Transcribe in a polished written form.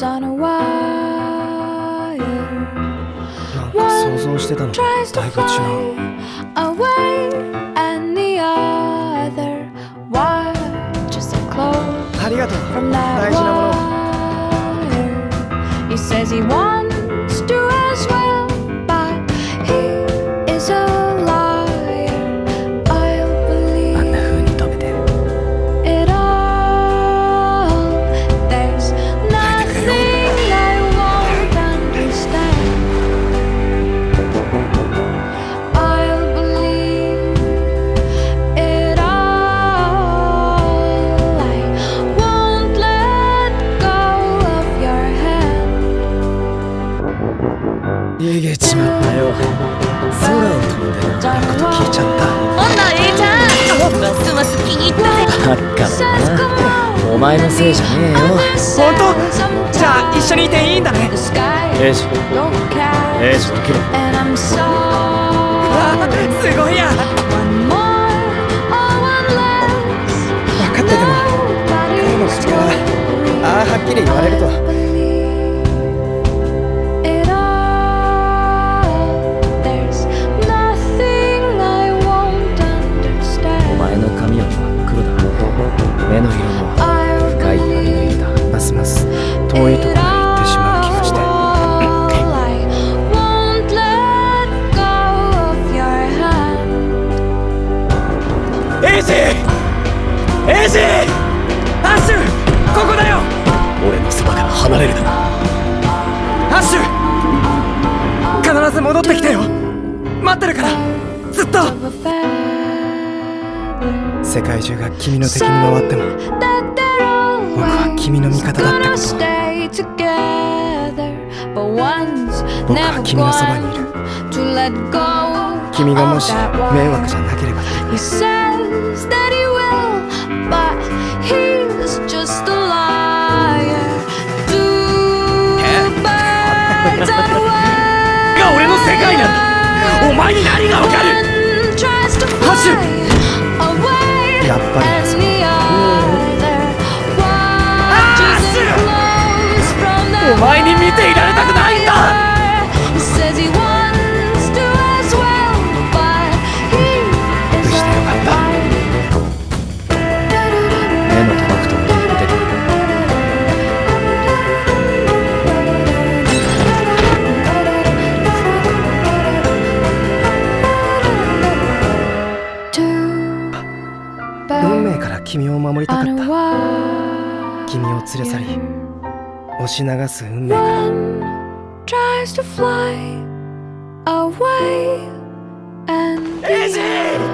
on a wire. なんか想像してたのと Tries だ to いぶ違う。 fly away, and the other watches it close ありがとう。 from that 大事なものを。 wire. He says he wants to as well, but he is a liar. I'll あんな believe 風に飛べて。 it all. There's nothing I won't understand. I'll believe it all. I won't let go of your hand. 逃げちまったよ。空を飛んでるってこと聞いちゃった。ほんならええじゃん。ますます気に入ったぜ。ばっかだな。お前のせいじゃねえよ。本当？じゃあ一緒にいていいんだね。エイジ、エイジ起きろ。あ、すごいや。分かってても彼の口からああはっきり言われると。お前の髪は真っ黒だ。目の色も深い闇の色だ。ますます遠いところへ行ってしまう気がして。エイジ！エイジ！アッシュ！ここだよ！俺のそばから離れるな。アッシュ！必ず戻ってきてよ。待ってるからずっと。世界中が君の敵に回っても僕は君の味方だってこと。僕は君のそばにいる。君がもし迷惑じゃなければだ。が俺の世界なんだ。お前に何がわかる？ハッシュ！やっぱりあそこ。お前に見ていられたくないんだ。無事でよかった。目の届くところに出てくる。運命から君を守りたかった。君を連れ去り押し流す運命から。エイジー！